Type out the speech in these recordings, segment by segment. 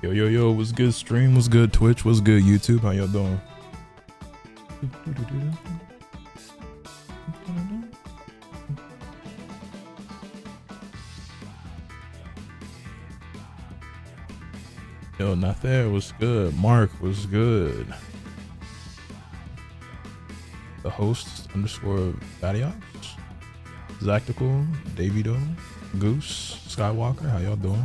Yo, yo, yo, what's good? Stream was good. Twitch was good. YouTube, how y'all doing? Yo, not there was good. Mark was good. The host underscore Batiox, Zactical, Davido, Goose, Skywalker, how y'all doing?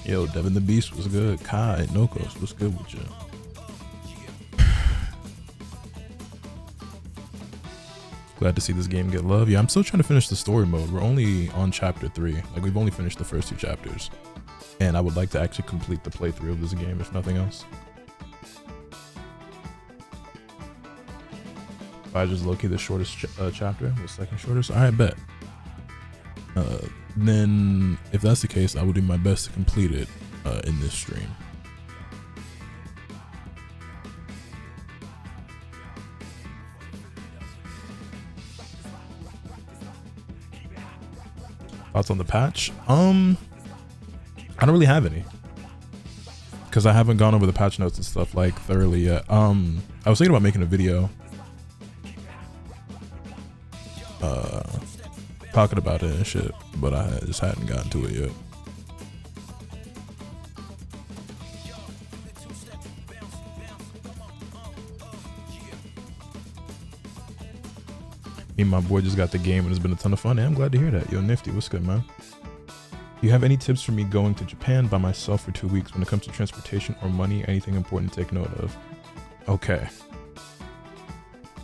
Yo, Devin the Beast was good. Kai, Nokos, what's good with you? Glad to see this game get love. Yeah, I'm still trying to finish the story mode. We're only on chapter 3. Like, we've only finished the first 2 chapters. And I would like to actually complete the playthrough of this game, if nothing else. Pfizer's low-key the shortest chapter. The second shortest? Alright, bet. Then, if that's the case, I will do my best to complete it in this stream. Thoughts on the patch? I don't really have any, because I haven't gone over the patch notes and stuff like thoroughly yet. I was thinking about making a video talking about it and shit, but I just hadn't gotten to it yet. Me and my boy just got the game and it's been a ton of fun. And I'm glad to hear that. Yo, Nifty, what's good, man? Do you have any tips for me going to Japan by myself for 2 weeks when it comes to transportation or money? Anything important to take note of? Okay.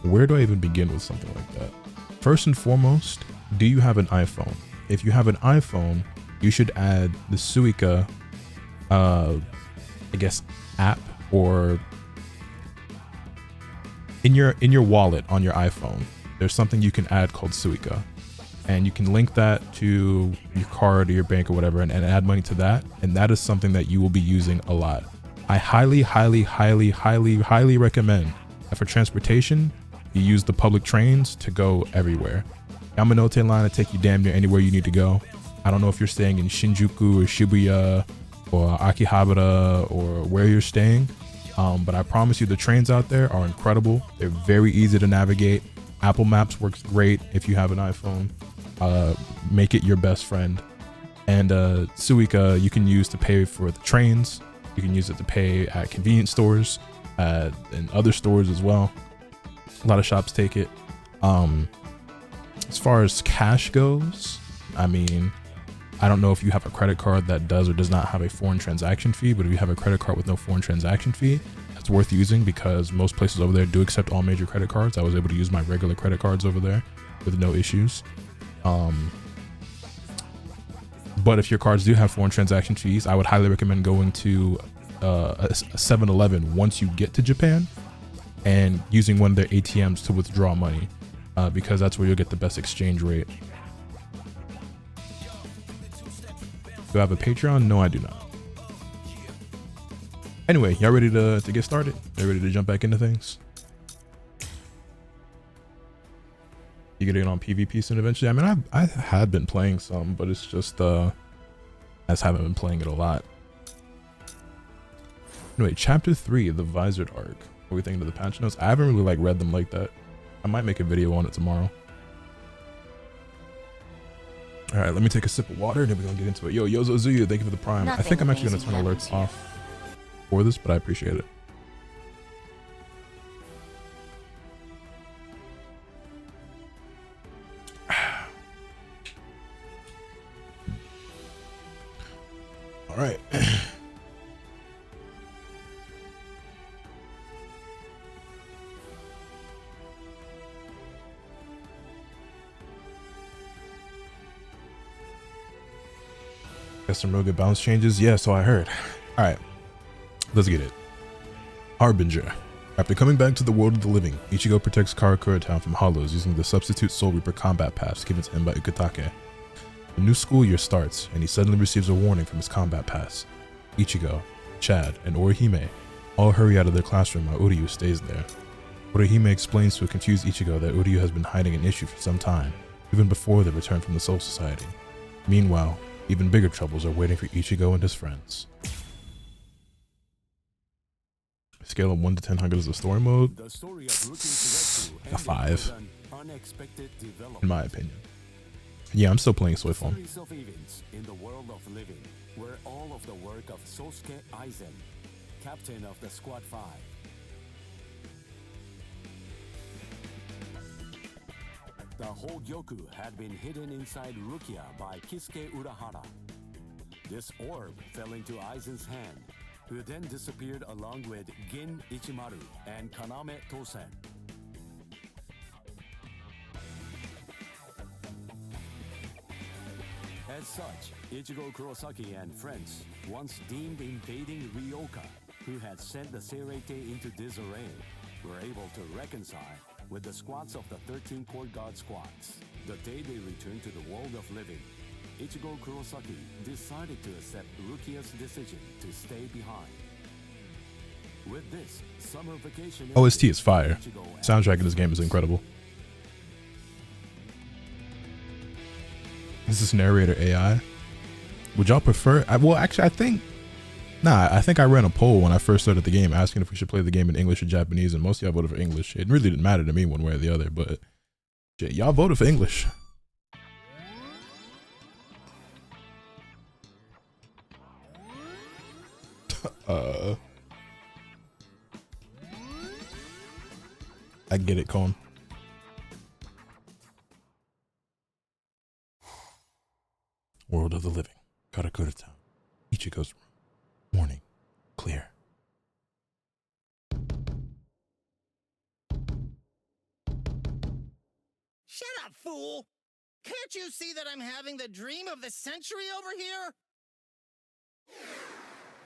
Where do I even begin with something like that? First and foremost, do you have an iPhone? If you have an iPhone, you should add the Suica, I guess, app, or in your wallet on your iPhone. There's something you can add called Suica, and you can link that to your card or your bank or whatever, and add money to that. And that is something that you will be using a lot. I highly, highly, highly, highly, highly recommend that for transportation, you use the public trains to go everywhere. Yamanote line to take you damn near anywhere you need to go. I don't know if you're staying in Shinjuku or Shibuya or Akihabara or where you're staying, but I promise you the trains out there are incredible. They're very easy to navigate. Apple Maps works great if you have an iPhone. Make it your best friend. And Suica you can use to pay for the trains. You can use it to pay at convenience stores and other stores as well. A lot of shops take it. As far as cash goes, I mean, I don't know if you have a credit card that does or does not have a foreign transaction fee, but if you have a credit card with no foreign transaction fee, that's worth using because most places over there do accept all major credit cards. I was able to use my regular credit cards over there with no issues. But if your cards do have foreign transaction fees, I would highly recommend going to a 7-Eleven once you get to Japan and using one of their ATMs to withdraw money. Because that's where you'll get the best exchange rate. Do I have a Patreon? No, I do not. Anyway, y'all ready to get started? Y'all ready to jump back into things? You gonna get on PvP soon eventually? I mean, I had been playing some, but it's just I just haven't been playing it a lot. Anyway, chapter 3, the Visored arc. What are we thinking of the patch notes? I haven't really read them like that. I might make a video on it tomorrow. All right, let me take a sip of water and then we're gonna get into it. Yo, Yozo Zuyu, thank you for the prime. I think I'm actually gonna turn alerts off for this, but I appreciate it. All right. Got some real good bounce changes. Yeah, so I heard. All right, let's get it. Harbinger. After coming back to the world of the living, Ichigo protects Karakura Town from hollows using the substitute Soul Reaper combat pass given to him by Ukitake. The new school year starts, and he suddenly receives a warning from his combat pass. Ichigo, Chad, and Orihime all hurry out of their classroom while Uryu stays there. Orihime explains to a confused Ichigo that Uryu has been hiding an issue for some time, even before the return from the Soul Society. Meanwhile, even bigger troubles are waiting for Ichigo and his friends. Scale of 1 to 10, how good is the story mode? Like a 5, in my opinion. Yeah, I'm still playing Soy Phone. In the world of living, where all of the work of Sosuke Aizen, captain of the Squad 5. The whole Gyoku had been hidden inside Rukia by Kisuke Urahara. This orb fell into Aizen's hand, who then disappeared along with Gin Ichimaru and Kaname Tosen. As such, Ichigo Kurosaki and friends once deemed invading Ryoka, who had sent the Seirei into disarray, were able to reconcile with the squads of the 13 Court Guard squads. The day they returned to the world of living, Ichigo Kurosaki decided to accept Rukia's decision to stay behind. With this, summer vacation OST is fire. Soundtrack in this game is incredible. Is this narrator AI? Would y'all prefer? I think I ran a poll when I first started the game asking if we should play the game in English or Japanese, and most of y'all voted for English. It really didn't matter to me one way or the other, but shit, y'all voted for English. I get it, Con. World of the living. Karakura Town. Ichigo's room. Morning. Clear. Shut up, fool! Can't you see that I'm having the dream of the century over here?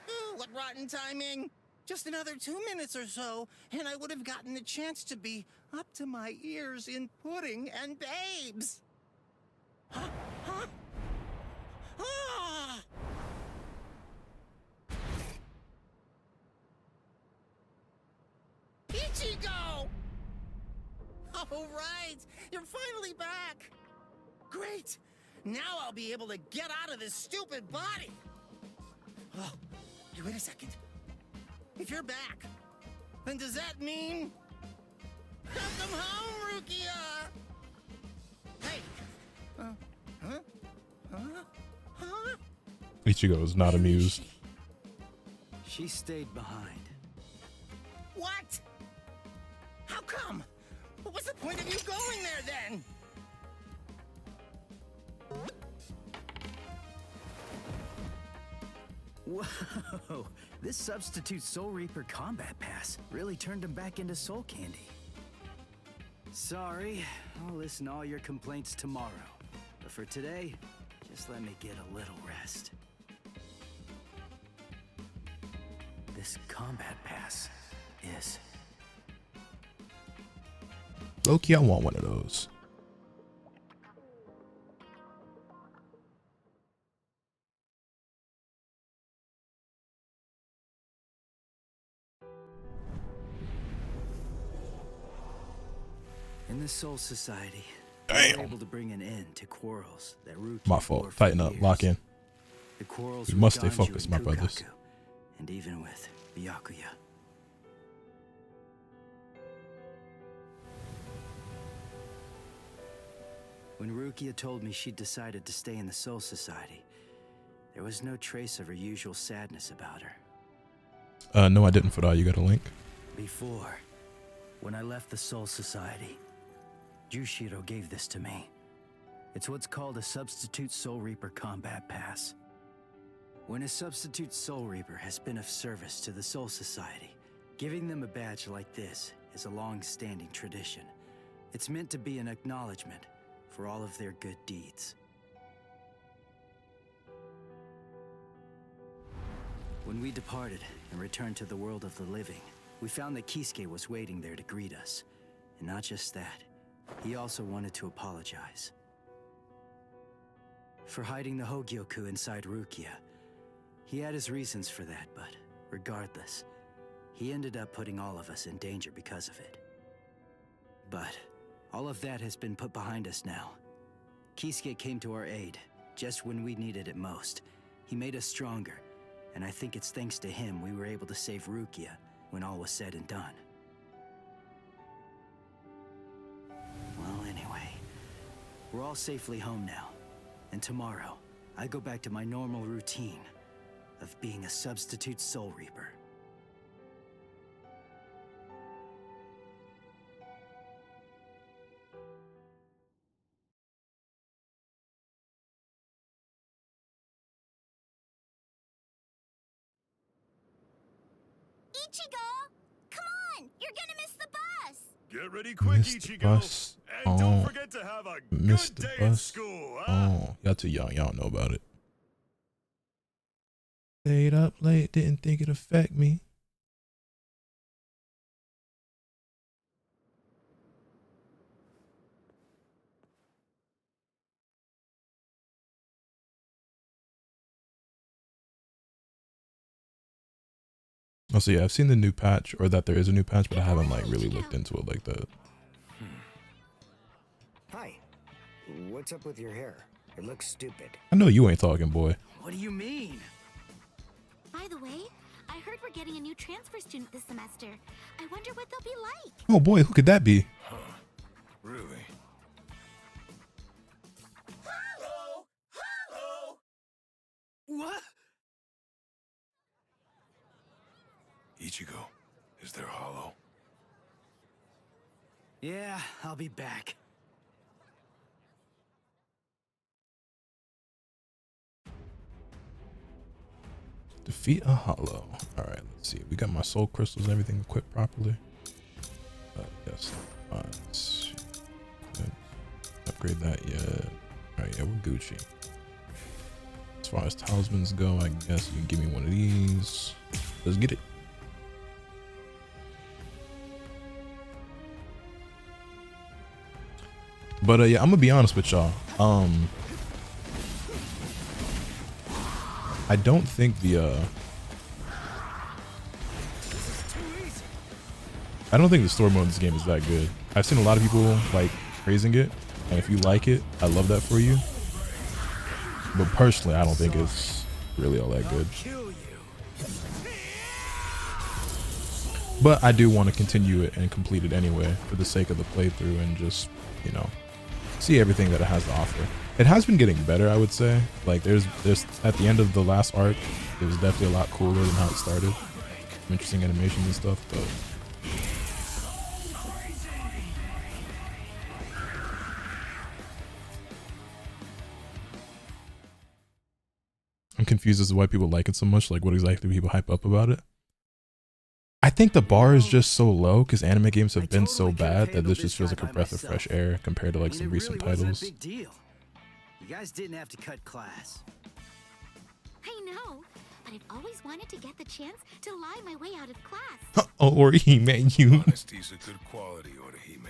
Oh, what rotten timing! Just another 2 minutes or so, and I would have gotten the chance to be up to my ears in pudding and babes! Huh? Huh? Ah! Ichigo! All right, you're finally back. Great. Now I'll be able to get out of this stupid body. Oh, hey, wait a second. If you're back, then does that mean... Welcome home, Rukia! Hey. Huh? Ichigo is not amused. She stayed behind. What? How come? What was the point of you going there then? Whoa, this substitute Soul Reaper combat pass really turned him back into soul candy. Sorry, I'll listen to all your complaints tomorrow. But for today, just let me get a little rest. This combat pass is... Loki, I want one of those. In the Soul Society, Damn. we're able to bring an end to quarrels that Rukia My bore fault. for Tighten up. years. Lock in. The quarrels We with must stay Ganju focused, and my brothers. Kukaku, and even with Byakuya. When Rukia told me she'd decided to stay in the Soul Society, there was no trace of her usual sadness about her. No, I didn't, Fadal. You got a link? Before, when I left the Soul Society, Jushiro gave this to me. It's what's called a Substitute Soul Reaper Combat Pass. When a Substitute Soul Reaper has been of service to the Soul Society, giving them a badge like this is a long-standing tradition. It's meant to be an acknowledgement for all of their good deeds. When we departed and returned to the world of the living, we found that Kisuke was waiting there to greet us. And not just that, he also wanted to apologize. For hiding the Hogyoku inside Rukia. He had his reasons for that, but regardless, he ended up putting all of us in danger because of it. But all of that has been put behind us now. Kisuke came to our aid, just when we needed it most. He made us stronger, and I think it's thanks to him we were able to save Rukia when all was said and done. Well, anyway, we're all safely home now. And tomorrow, I go back to my normal routine of being a substitute Soul Reaper. Ichigo! Come on! You're gonna miss the bus! Get ready quick, Missed the Ichigo. bus. And don't Oh. forget to have a Missed good the day at bus. school, huh? Oh, y'all too young. Y'all don't know about it. Stayed up late, didn't think it'd affect me. Oh, so yeah, I've seen the new patch, or that there is a new patch, but I haven't like really looked into it like that. Hi. What's up with your hair? It looks stupid. I know you ain't talking, boy. What do you mean? By the way, I heard we're getting a new transfer student this semester. I wonder what they'll be like. Oh boy, who could that be? Really? Hello! Hello! What? Ichigo, is there hollow? Yeah, I'll be back. Defeat a hollow. All right, let's see. We got my soul crystals and everything equipped properly. Yes. Let's upgrade that yet. All right, yeah, we're Gucci. As far as talismans go, I guess you can give me one of these. Let's get it. But yeah, I'm gonna be honest with y'all. I don't think the I don't think the story mode in this game is that good. I've seen a lot of people like praising it, and if you like it, I love that for you. But personally, I don't think it's really all that good. Kill you. But I do want to continue it and complete it anyway for the sake of the playthrough and just, you know, see everything that it has to offer. It has been getting better, I would say. Like there's at the end of the last arc, it was definitely a lot cooler than how it started. Some interesting animations and stuff, but I'm confused as to why people like it so much. Like what exactly do people hype up about it? I think the bar is just so low because anime games have been so bad that this just feels like a breath of fresh air compared to like some recent titles. Big deal. You guys didn't have to cut class. I know, but I've always wanted to get the chance to lie my way out of class. Oh, or man, you. Honesty's a good quality, Orihime,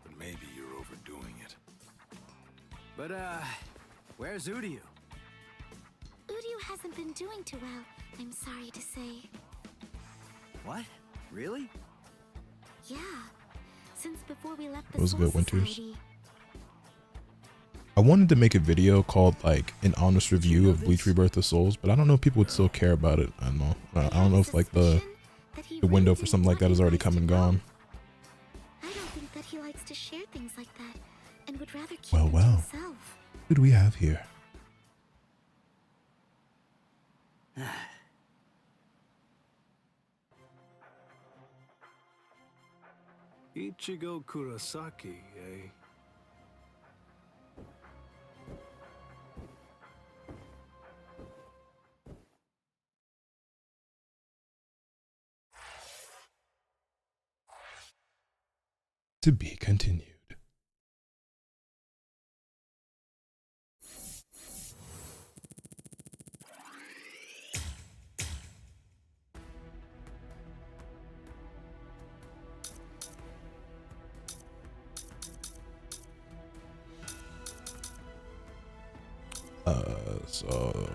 but maybe you're overdoing it. But where's Uryu? Uryu hasn't been doing too well, I'm sorry to say. What? Really? Yeah, since before we left the It was Soul good, Winters. Society. I wanted to make a video called like an honest review of Bleach Rebirth of Souls, but I don't know if people would still care about it. I don't know. I don't know if like the window for something like that has already come and gone. I don't think that he likes to share things like that, and would rather keep Well, them to well. himself. Who do we have here? Ichigo Kurosaki, eh? To be continued. So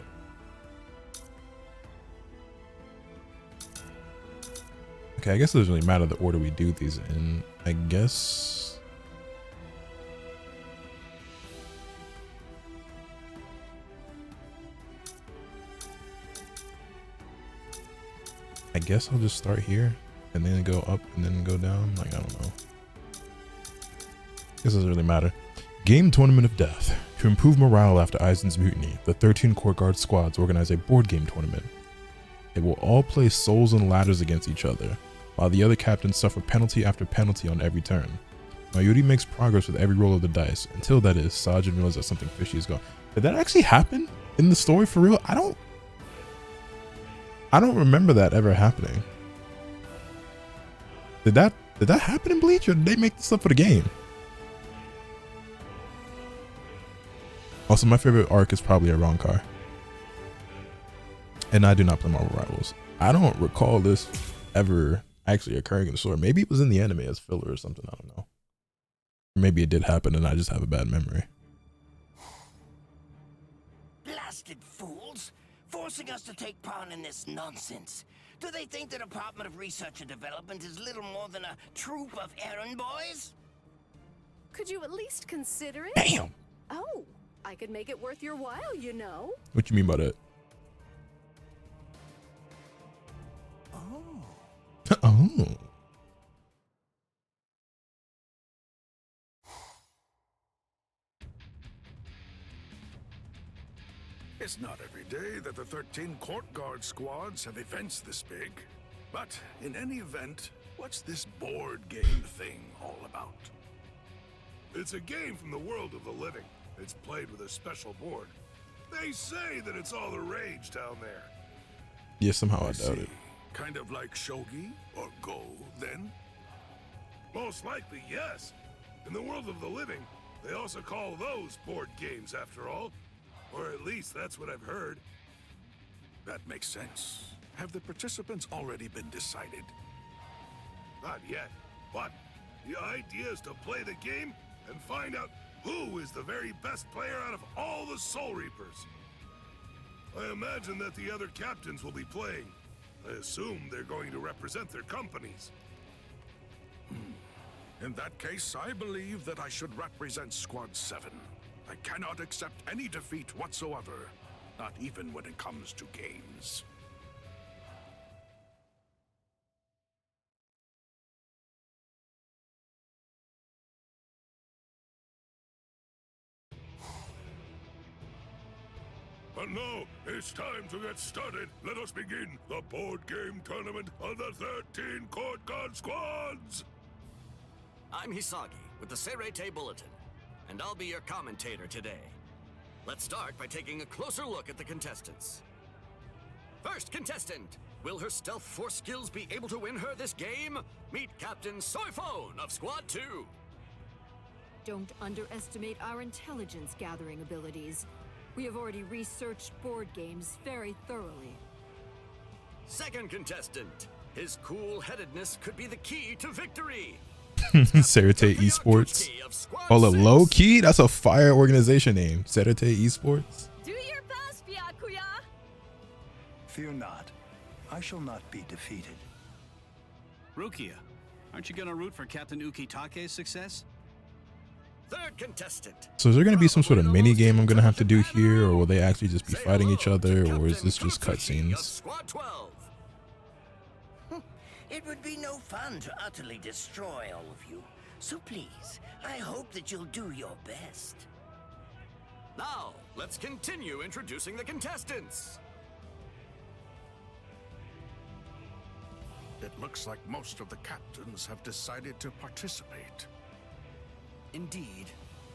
okay, I guess it doesn't really matter the order we do these in. I guess I'll just start here and then go up and then go down. Like, I don't know. This doesn't really matter. Game Tournament of Death. To improve morale after Aizen's mutiny, the 13 Court Guard squads organize a board game tournament. They will all play souls and ladders against each other, while the other captains suffer penalty after penalty on every turn. Mayuri makes progress with every roll of the dice, until that is, Sajin realizes that something fishy is going. Did that actually happen in the story for real? I don't remember that ever happening. Did that happen in Bleach, or did they make this up for the game? Also, my favorite arc is probably Arrancar. And I do not play Marvel Rivals. I don't recall this ever actually occurring in the story. Maybe it was in the anime as filler or something. I don't know. Maybe it did happen and I just have a bad memory. Blasted fools! Forcing us to take part in this nonsense. Do they think the Department of Research and Development is little more than a troop of errand boys? Could you at least consider it? Damn! Oh, I could make it worth your while, you know. What you mean by that? Oh. Oh. It's not every day that the 13 Court Guard squads have events this big. But in any event, what's this board game thing all about? It's a game from the world of the living. It's played with a special board. They say that it's all the rage down there. Yeah, somehow I doubt it. Kind of like shogi or go, then? Most likely, yes. In the world of the living, they also call those board games, after all. Or at least that's what I've heard. That makes sense. Have the participants already been decided? Not yet, but the idea is to play the game and find out who is the very best player out of all the Soul Reapers. I imagine that the other captains will be playing. I assume they're going to represent their companies. In that case, I believe that I should represent Squad 7. I cannot accept any defeat whatsoever, not even when it comes to games. But now, it's time to get started. Let us begin the board game tournament of the 13 Court Guard squads! I'm Hisagi with the Serete Bulletin, and I'll be your commentator today. Let's start by taking a closer look at the contestants. First contestant, will her stealth force skills be able to win her this game? Meet Captain Soifone of Squad 2. Don't underestimate our intelligence gathering abilities. We have already researched board games very thoroughly. Second contestant, his cool-headedness could be the key to victory. Serete Esports. Hold up, low key? That's a fire organization name. Serete Esports. Do your best, Byakuya! Fear not. I shall not be defeated. Rukia, aren't you gonna root for Captain Ukitake's success? Third contestant. So is there going to be some sort of mini game I'm going to have to do here, or will they actually just be fighting each other, or is this just cutscenes? Squad 12. It would be no fun to utterly destroy all of you. So please, I hope that you'll do your best. Now, let's continue introducing the contestants. It looks like most of the captains have decided to participate. Indeed,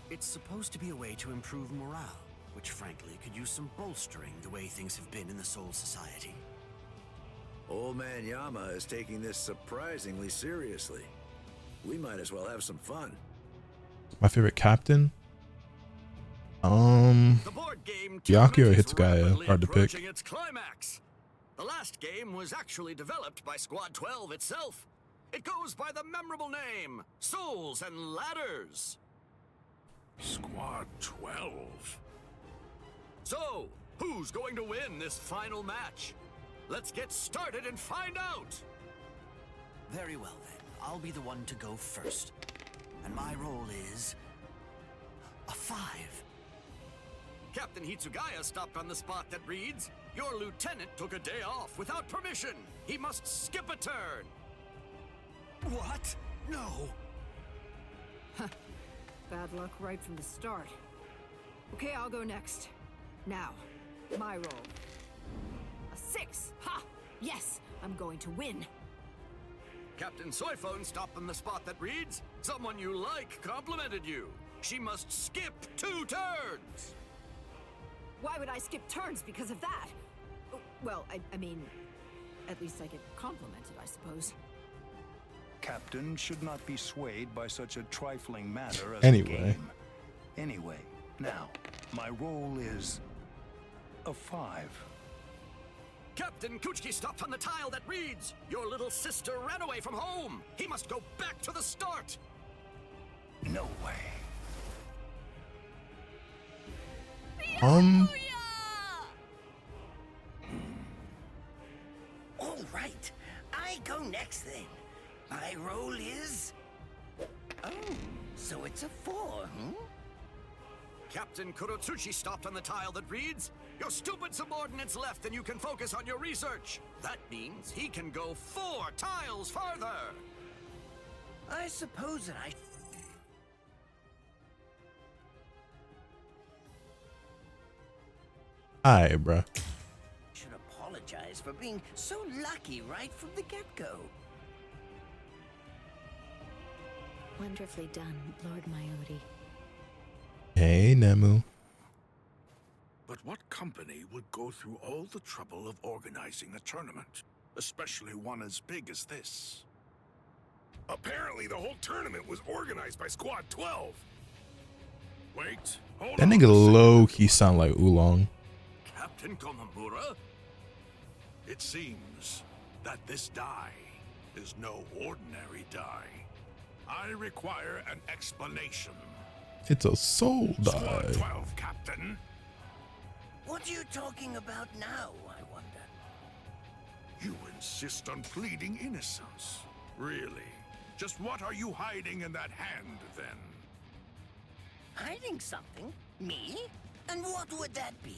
it's supposed to be a way to improve morale, which frankly could use some bolstering the way things have been in the Soul Society. Old Man Yama is taking this surprisingly seriously. We might as well have some fun. My favorite captain? The board game Byakuya or is Hitsugaya? rapidly Hard to pick. approaching its climax. The last game was actually developed by Squad 12 itself. It goes by the memorable name, Souls and Ladders. Squad 12. So, Who's going to win this final match? Let's get started and find out! Very well then. I'll be the one to go first. And my role is... a 5. Captain Hitsugaya stopped on the spot that reads, "Your lieutenant took a day off without permission. He must skip a turn." What? No. Bad luck right from the start. Okay, I'll go next. Now, my roll. A 6! Ha! Yes, I'm going to win. Captain Soyphone stopped on the spot that reads, "Someone you like complimented you. She must skip 2 turns." Why would I skip turns because of that? Well, I mean, at least I get complimented, I suppose. Captain should not be swayed by such a trifling matter as Anyway. a game. Anyway, now, my role is a 5. Captain Kuchiki stopped on the tile that reads, "Your little sister ran away from home. He must go back to the start." No way. All right. I go next then. My role is... Oh, so it's a 4, hmm? Captain Kurotsuchi stopped on the tile that reads, "Your stupid subordinate's left and you can focus on your research." That means he can go 4 tiles farther. I suppose that I... Alright, bruh. should apologize for being so lucky right from the get-go. Wonderfully done, Lord Mayuri. Hey, Nemu. But what company would go through all the trouble of organizing a tournament? Especially one as big as this. Apparently the whole tournament was organized by Squad 12. Wait, hold That on. nigga low-key sound like Oolong. Captain Komamura? It seems that this die is no ordinary die. I require an explanation. It's a soul Squad die. 12, Captain. What are you talking about now, I wonder? You insist on pleading innocence. Really? Just what are you hiding in that hand, then? Hiding something? Me? And what would that be?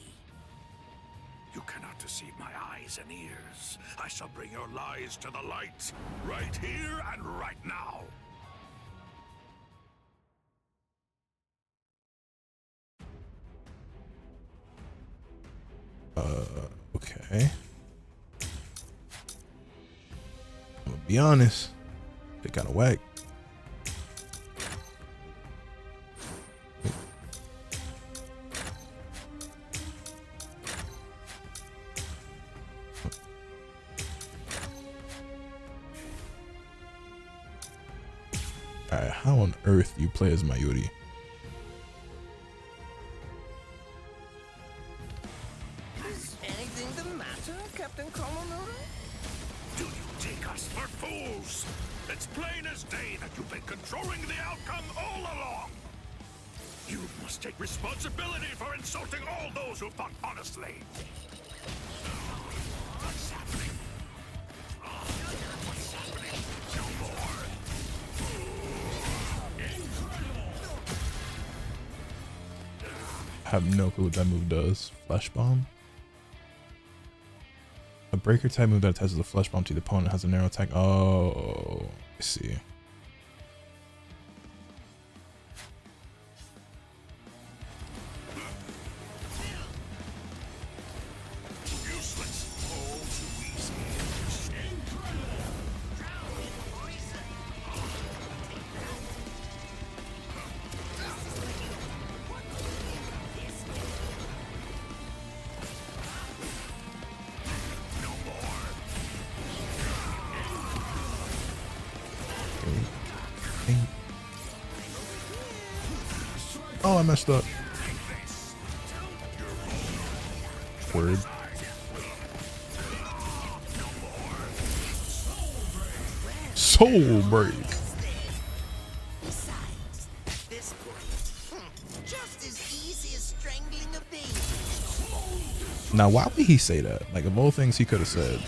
You cannot deceive my eyes and ears. I shall bring your lies to the light, right here and right now. Okay. I'm gonna be honest. They kind of whack. Alright, how on earth do you play as Mayuri? Is anything the matter, Captain Komamura? Do you take us for fools? It's plain as day that you've been controlling the outcome all along. You must take responsibility for insulting all those who fought honestly. What's happening? What's happening? No more. I have no clue what that move does. Flesh bomb? A breaker type move that attaches a flesh bomb to the opponent has a narrow attack. Oh, I see. Useless. All too easy. Oh, I messed up. Word. Soul break. Besides, at this point, just as easy as strangling a baby. Now, why would he say that? Like, of all things he could have said.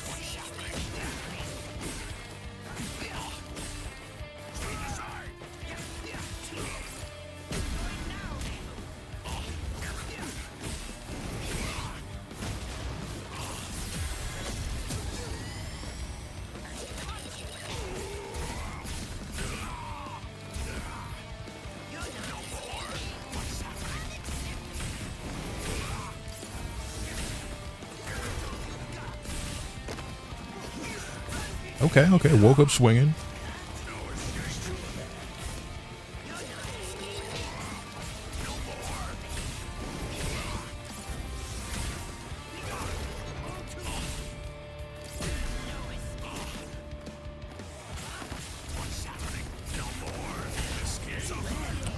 Okay, woke up swinging.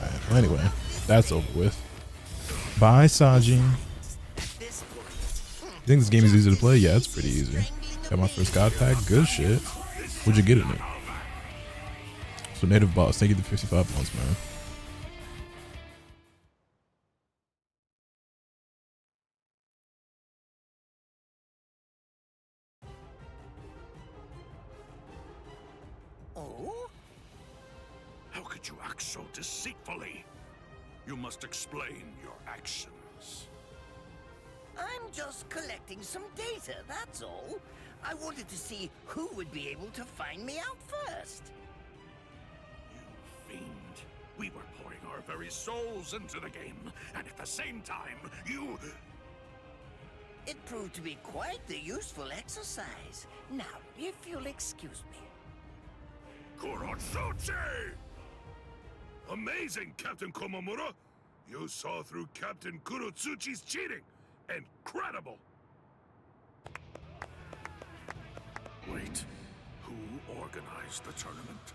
Alright, well, anyway, that's over with. Bye, Saji. You think this game is easy to play? Yeah, it's pretty easy. Got my first god pack. Good shit. What'd you get in it? So native boss, thank you for 55 months, man. Oh? How could you act so deceitfully? You must explain your actions. I'm just collecting some data, that's all. I wanted to see who would be able to find me out first. You fiend. We were pouring our very souls into the game, and at the same time, you... It proved to be quite the useful exercise. Now, if you'll excuse me. Kurotsuchi! Amazing, Captain Komamura! You saw through Captain Kurotsuchi's cheating! Incredible! Wait, who organized the tournament?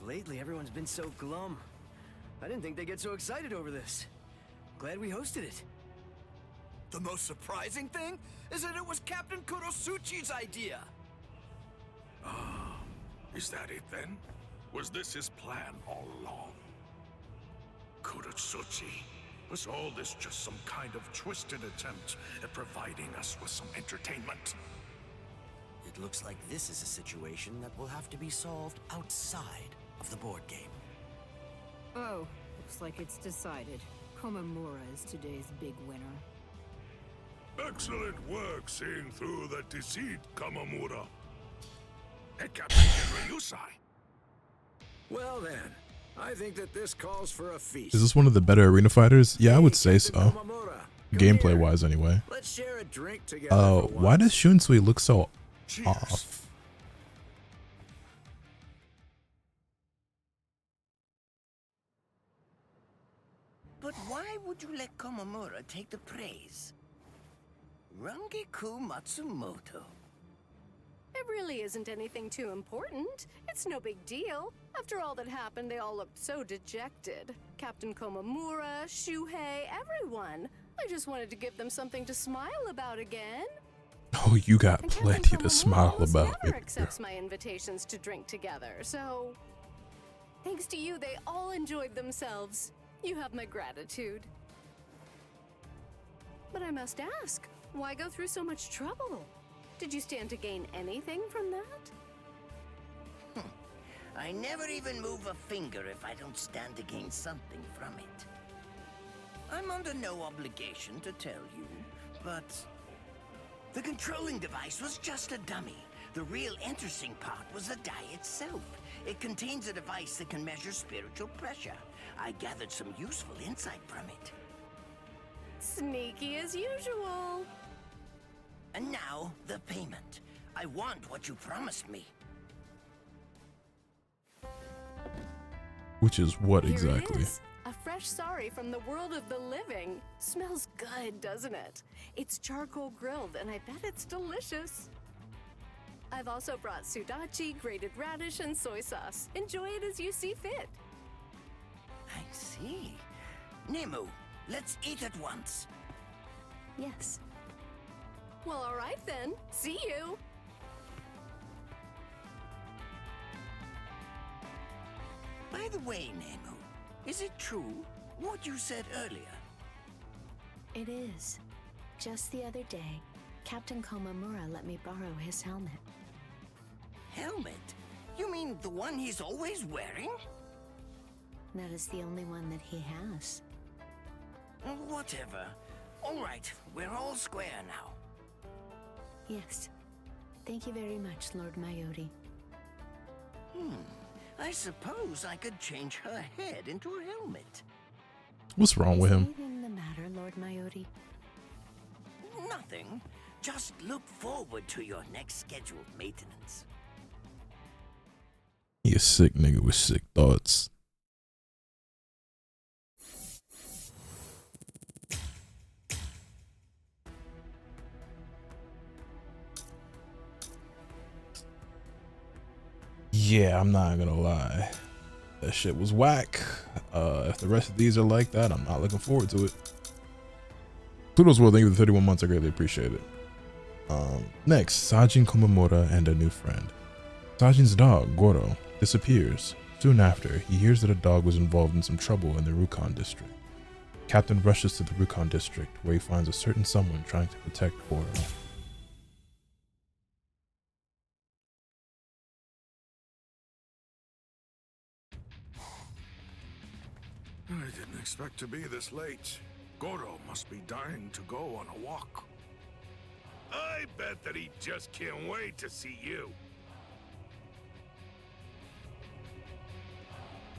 Lately, everyone's been so glum. I didn't think they'd get so excited over this. Glad we hosted it. The most surprising thing is that it was Captain Kurotsuchi's idea. Ah, is that it then? Was this his plan all along? Kurotsuchi, was all this just some kind of twisted attempt at providing us with some entertainment? It looks like this is a situation that will have to be solved outside of the board game. Oh, looks like it's decided. Komamura is today's big winner. Excellent work seeing through the deceit, Kamamura. And Captain Ryusai. Well then, I think that this calls for a feast. Is this one of the better arena fighters? Yeah, I would say so. Gameplay wise, anyway. Let's share a drink together. Why does Shunsui look so off? But why would you let Komamura take the praise? Rangiku Matsumoto. It really isn't anything too important. It's no big deal. After all that happened, they all looked so dejected. Captain Komamura, Shuhei, everyone. I just wanted to give them something to smile about again. Oh, you got plenty to smile about. Never accepts my invitations to drink together, so... Thanks to you, they all enjoyed themselves. You have my gratitude. But I must ask, why go through so much trouble? Did you stand to gain anything from that? I never even move a finger if I don't stand to gain something from it. I'm under no obligation to tell you, but the controlling device was just a dummy. The real interesting part was the die itself. It contains a device that can measure spiritual pressure. I gathered some useful insight from it. Sneaky as usual. And now, the payment. I want what you promised me. Which is what Here exactly? it is. A fresh sari from the world of the living. Smells good, doesn't it? It's charcoal grilled, and I bet it's delicious. I've also brought sudachi, grated radish, and soy sauce. Enjoy it as you see fit. I see. Nemu, let's eat at once. Yes. Well, all right then. See you. By the way, Nemu, is it true what you said earlier? It is. Just the other day, Captain Komamura let me borrow his helmet. Helmet? You mean the one he's always wearing? That is the only one that he has. Whatever. All right, we're all square now. Yes. Thank you very much, Lord Mayuri. I suppose I could change her head into a helmet. What's wrong with him? Anything the matter, Lord Mayuri? Nothing. Just look forward to your next scheduled maintenance. He a sick nigga with sick thoughts. Yeah, I'm not gonna lie. That shit was whack. If the rest of these are like that, I'm not looking forward to it. Pluto's World, thank you for the 31 months. I greatly appreciate it. Next, Sajin Komamura and a new friend. Sajin's dog, Goro, disappears. Soon after, he hears that a dog was involved in some trouble in the Rukon district. Captain rushes to the Rukon district, where he finds a certain someone trying to protect Goro. I didn't expect to be this late. Goro must be dying to go on a walk. I bet that he just can't wait to see you.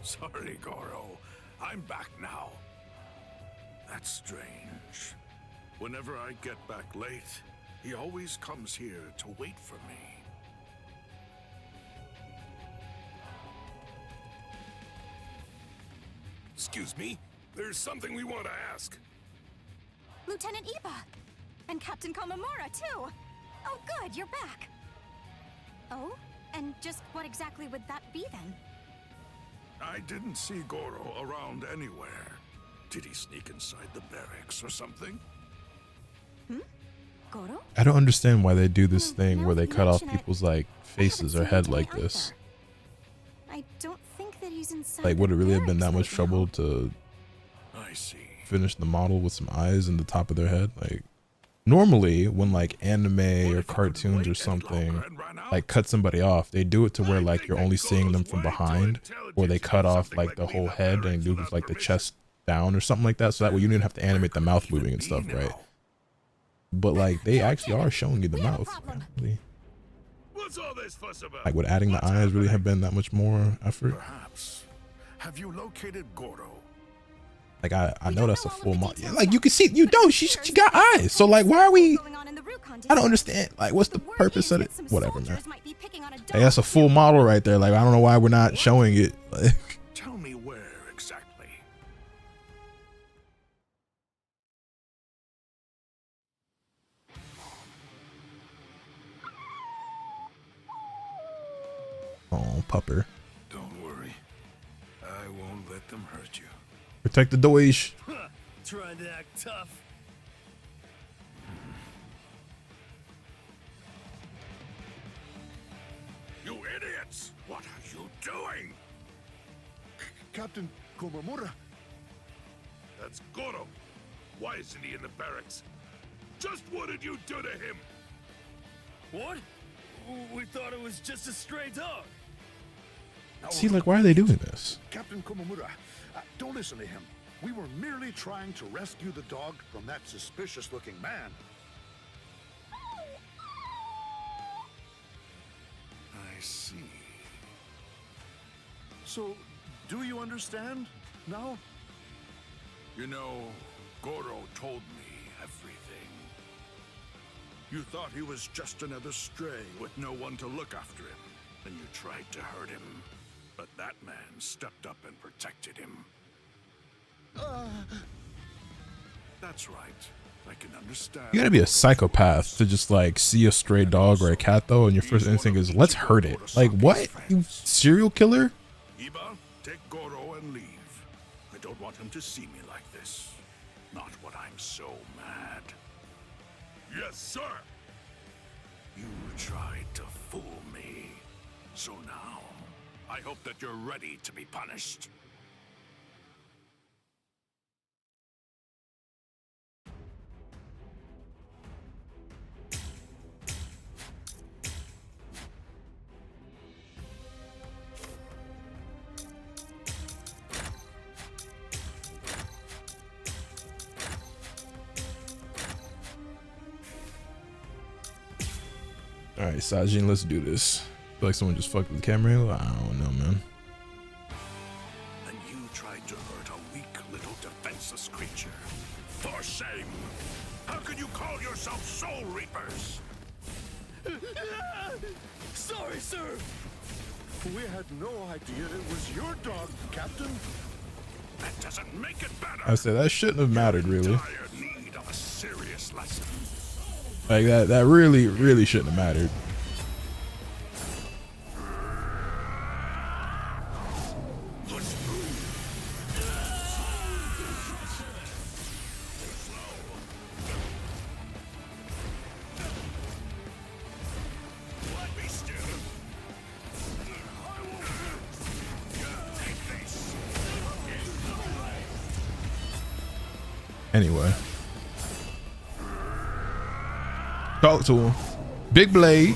Sorry, Goro. I'm back now. That's strange. Whenever I get back late, he always comes here to wait for me. Excuse me? There's something we want to ask. Lieutenant Iba! And Captain Komamura, too! Oh, good, you're back! Oh? And just what exactly would that be, then? I didn't see Goro around anywhere. Did he sneak inside the barracks or something? Goro? I don't understand why they do this thing where they cut off people's like faces or head like this. I don't think that he's inside. Like, would it really have been that much trouble to finish the model with some eyes in the top of their head? Like, normally when like anime or cartoons or something like cut somebody off, they do it to where like you're only seeing them from behind, or they cut off like the whole head and do like the chest down or something like that, so that way you didn't have to animate the mouth moving and stuff, right? But like they actually are showing you the mouth. Really. What's all this fuss about? Like, would adding the eyes really have been that much more effort? Perhaps. Have you located Goro? Like I know that's a full model. Like you can see, you don't. She got eyes. So like, why are we? I don't understand. Like, what's the purpose of it? Whatever, man. Like, that's a full model right there. Like, I don't know why we're not showing it. Like, Tell me where exactly. oh, pupper. Don't worry. I won't let them hurt you. Protect the Doge. Trying to act tough. You idiots! What are you doing? Captain Komamura. That's Goro. Why isn't he in the barracks? Just what did you do to him? What? We thought it was just a stray dog. See, like, why are they doing this? Captain Komamura, don't listen to him. We were merely trying to rescue the dog from that suspicious-looking man. I see. So, do you understand now? You know, Goro told me everything. You thought he was just another stray with no one to look after him, and you tried to hurt him. But that man stepped up and protected him. That's right. I can understand. You gotta be a psychopath to just like see a stray dog or a cat though, and your first instinct is let's hurt it. Like, what? You serial killer? Iba, take Goro and leave. I don't want him to see me like this. Not when I'm so mad. Yes, sir. You tried to fool me. So now, I hope that you're ready to be punished. Alright, Sajin, let's do this. I feel like someone just fucked with the camera angle. I don't know, man. And you tried to hurt a weak little defenseless creature. For shame! How can you call yourself Soul Reapers? Sorry, sir. We had no idea it was your dog, Captain. That doesn't make it better. I said that shouldn't have mattered, really. Dire need of a serious lesson. Like that really shouldn't have mattered. Anyway. Talk to him. Big blade.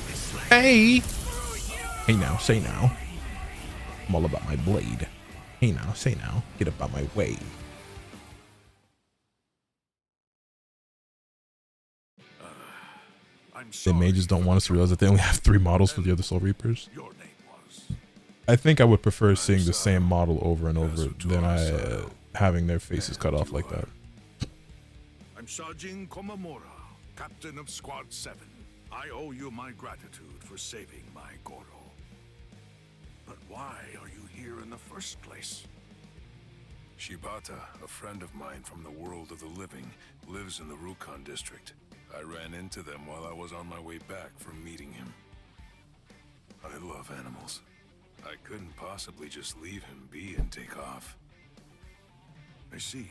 Hey. Hey now, say now. I'm all about my blade. Hey now, say now. Get up out my way. The mages don't want us to realize that they only have 3 models for the other Soul Reapers. I think I would prefer seeing the same model over and over than having their faces cut off like that. I'm Sajin Komamura, captain of Squad 7. I owe you my gratitude for saving my Goro. But why are you here in the first place? Shibata, a friend of mine from the world of the living, lives in the Rukon district. I ran into them while I was on my way back from meeting him. I love animals. I couldn't possibly just leave him be and take off. I see.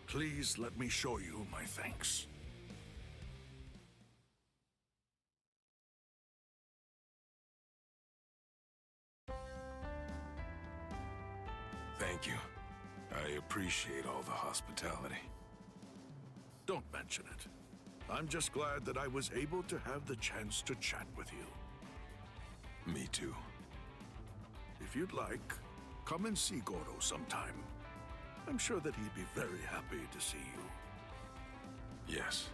Please let me show you my thanks. Thank you. I appreciate all the hospitality. Don't mention it. I'm just glad that I was able to have the chance to chat with you. Me too. If you'd like, come and see Goro sometime. I'm sure that he'd be very happy to see you. Yes,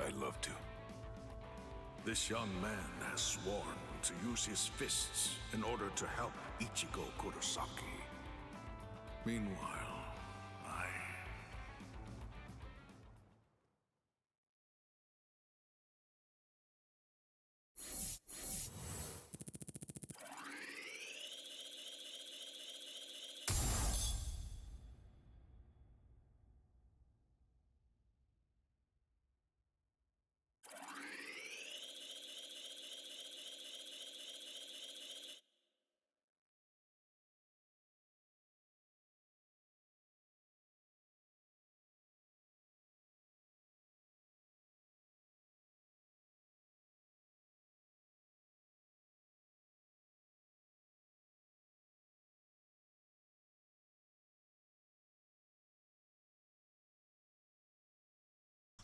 I'd love to. This young man has sworn to use his fists in order to help Ichigo Kurosaki. Meanwhile,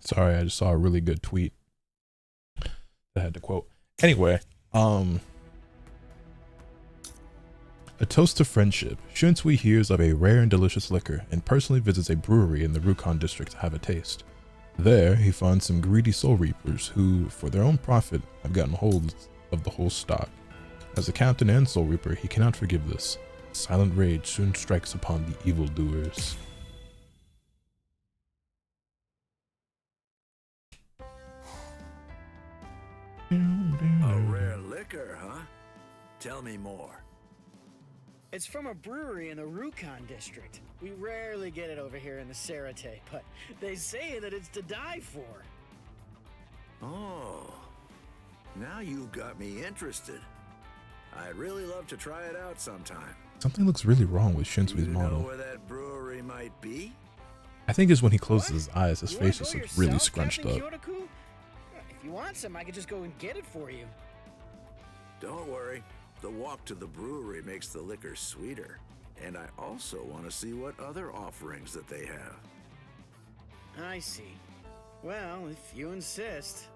Sorry, I just saw a really good tweet that I had to quote. Anyway, a toast to friendship. Shunsui hears of a rare and delicious liquor and personally visits a brewery in the Rukon district to have a taste. There, he finds some greedy Soul Reapers who, for their own profit, have gotten hold of the whole stock. As a captain and Soul Reaper, he cannot forgive this. Silent rage soon strikes upon the evildoers. A rare liquor, huh? Tell me more. It's from a brewery in the Rukon district. We rarely get it over here in the Sarate, but they say that it's to die for. Oh, now you've got me interested. I'd really love to try it out sometime. Something looks really wrong with Shinsui's Do you know model. where that brewery might be? I think it's when he closes his eyes, his face just looks really yourself, scrunched Captain up. Kyotoku? If you want some, I could just go and get it for you. Don't worry. The walk to the brewery makes the liquor sweeter. And I also want to see what other offerings that they have. I see. Well, if you insist.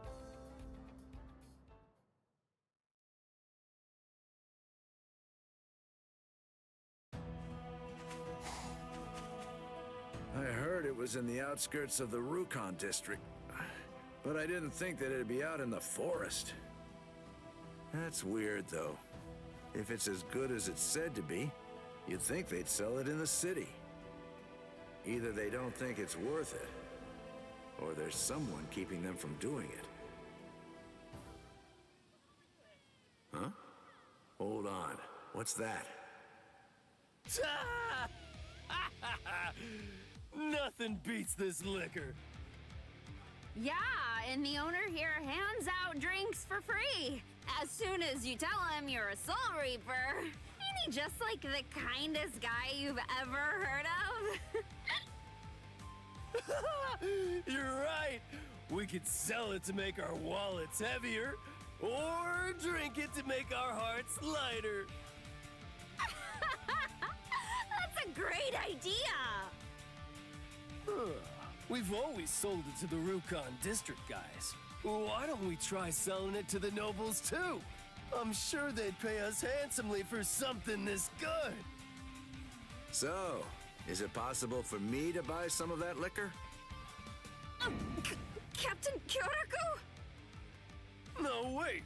I heard it was in the outskirts of the Rukon district, but I didn't think that it'd be out in the forest. That's weird, though. If it's as good as it's said to be, you'd think they'd sell it in the city. Either they don't think it's worth it, or there's someone keeping them from doing it. Huh? Hold on. What's that? Nothing beats this liquor. Yeah, and the owner here hands out drinks for free. As soon as you tell him you're a Soul Reaper. Ain't he just like the kindest guy you've ever heard of? You're right. We could sell it to make our wallets heavier, or drink it to make our hearts lighter. That's a great idea. We've always sold it to the Rukon District guys. Why don't we try selling it to the nobles too? I'm sure they'd pay us handsomely for something this good. So, is it possible for me to buy some of that liquor? Captain Kyoraku? No, wait.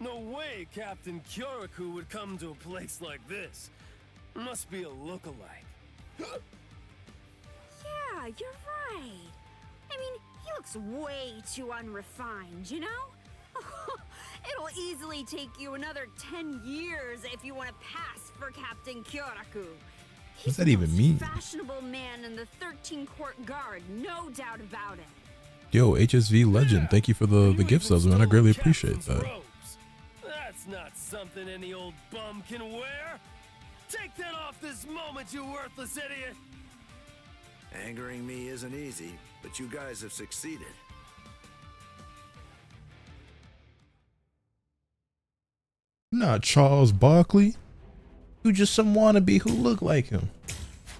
No way Captain Kyoraku would come to a place like this. Must be a lookalike. Yeah, you're right. I mean, he looks way too unrefined, you know? It'll easily take you another 10 years if you want to pass for Captain Kyoraku. What does that even mean? Fashionable man in the 13 Court Guard, no doubt about it. Yo, HSV Legend, thank you for the gift subs, man. I greatly appreciate that. That's not something any old bum can wear. Take that off this moment, you worthless idiot. Angering me isn't easy, but you guys have succeeded. Not Charles Barkley. You just some wannabe who look like him.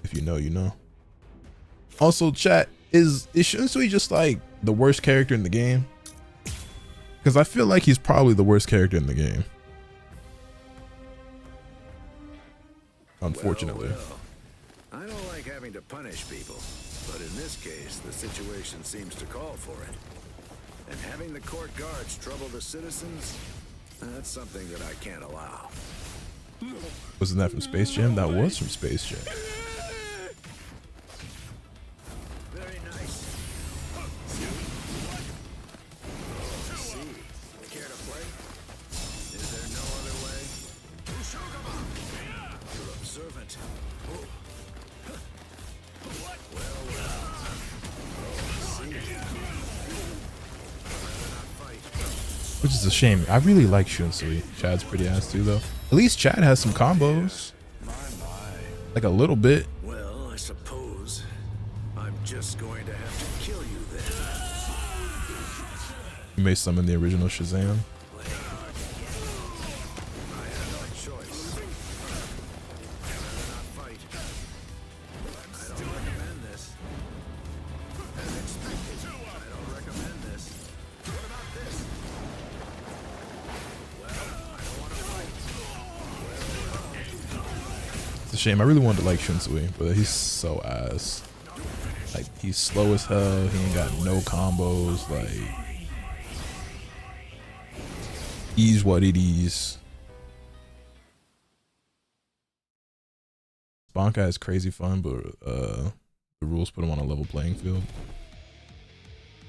If you know, you know. Also, chat, is Shunsui just like the worst character in the game? Because I feel like he's probably the worst character in the game. Unfortunately. Well, I don't like having to punish people, but in this case, the situation seems to call for it. And having the court guards trouble the citizens, that's something that I can't allow. Wasn't that from Space Jam? That was from Space Jam. Very nice. See, care to play? Is there no other way? You're observant. Well. Which is a shame. I really like Shunsui. Chad's pretty ass too, though. At least Chad has some combos. Like a little bit. Well, I suppose I'm just going to have to kill you then. You may summon the original Shazam. Shame. I really wanted to like Shunsui, but he's so ass. Like, he's slow as hell. He ain't got no combos. Like, he's what it is. Bankai is crazy fun, but the rules put him on a level playing field.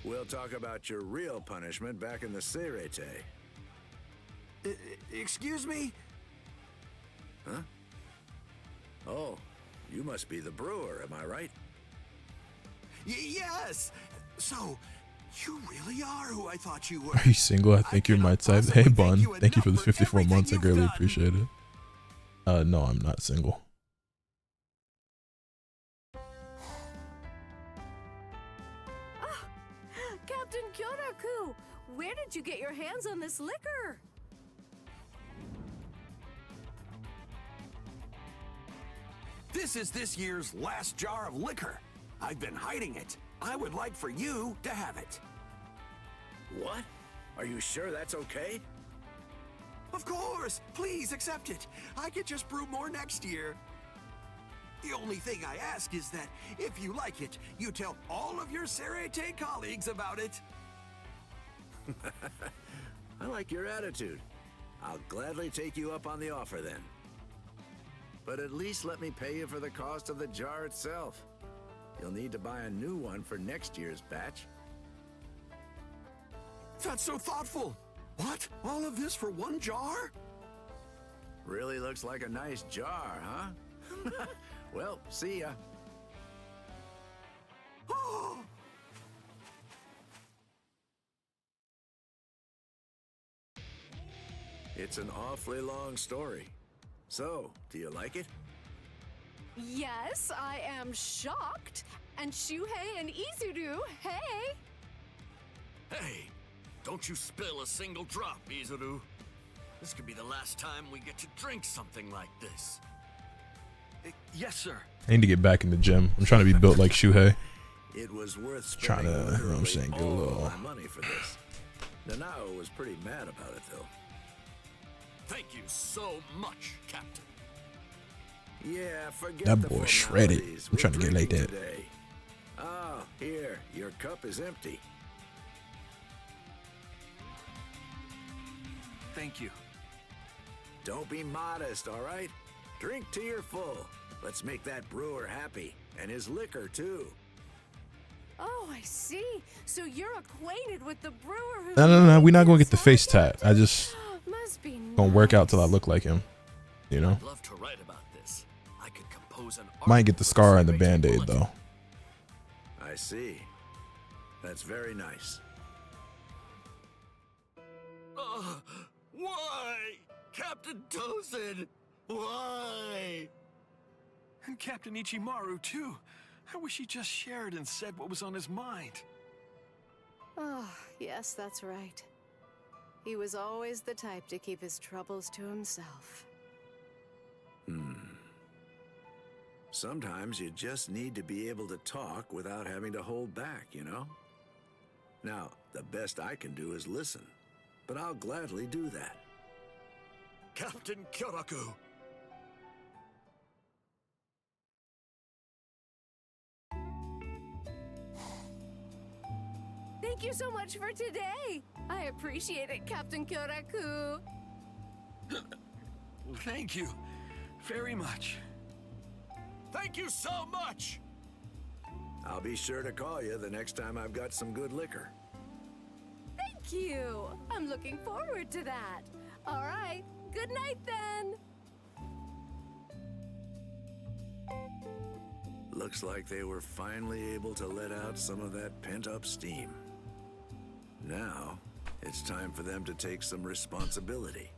We'll talk about your real punishment back in the Seirete. Excuse me? Huh? Oh, you must be the brewer, am I right? Yes! So, you really are who I thought you were. Are you single? I think you're my type. Hey, Bun. Thank you for the 54 months. I greatly appreciate it. No, I'm not single. Oh, Captain Kyoraku, where did you get your hands on this liquor? This is this year's last jar of liquor. I've been hiding it. I would like for you to have it. What? Are you sure that's okay? Of course! Please accept it. I could just brew more next year. The only thing I ask is that if you like it, you tell all of your Seirete colleagues about it. I like your attitude. I'll gladly take you up on the offer then. But at least let me pay you for the cost of the jar itself. You'll need to buy a new one for next year's batch. That's so thoughtful. What? All of this for one jar? Really looks like a nice jar, huh? Well, see ya. It's an awfully long story. So, do you like it? Yes, I am shocked. And Shuhei and Izuru, hey! Hey, don't you spill a single drop, Izuru. This could be the last time we get to drink something like this. Yes, sir. I need to get back in the gym. I'm trying to be built like Shuhei. It was worth Trying spending to, you know what I'm literally saying, get a all little. my money for this. Nanao was pretty mad about it, though. Thank you so much, Captain. Yeah, forget That the boy shredded. formalities. I'm trying to We're get like drinking that. today. Oh, here, your cup is empty. Thank you. Don't be modest, all right? Drink till you're full. Let's make that brewer happy, and his liquor, too. Oh, I see. So you're acquainted with the brewer who... No. We're not gonna get the face tat. I just Must be gonna work out till I look like him. You know. I'd love to write about this. I could compose an Might get the scar and the band-aid though. I see. That's very nice. Why? Captain Tozen! Why? And Captain Ichimaru, too. I wish he just shared and said what was on his mind. Oh, yes, that's right. He was always the type to keep his troubles to himself. Sometimes you just need to be able to talk without having to hold back, you know? Now, the best I can do is listen, but I'll gladly do that. Captain Kyoraku! Thank you so much for today. I appreciate it, Captain Kyoraku. Thank you very much. Thank you so much! I'll be sure to call you the next time I've got some good liquor. Thank you. I'm looking forward to that. All right. Good night, then. Looks like they were finally able to let out some of that pent-up steam. Now, it's time for them to take some responsibility.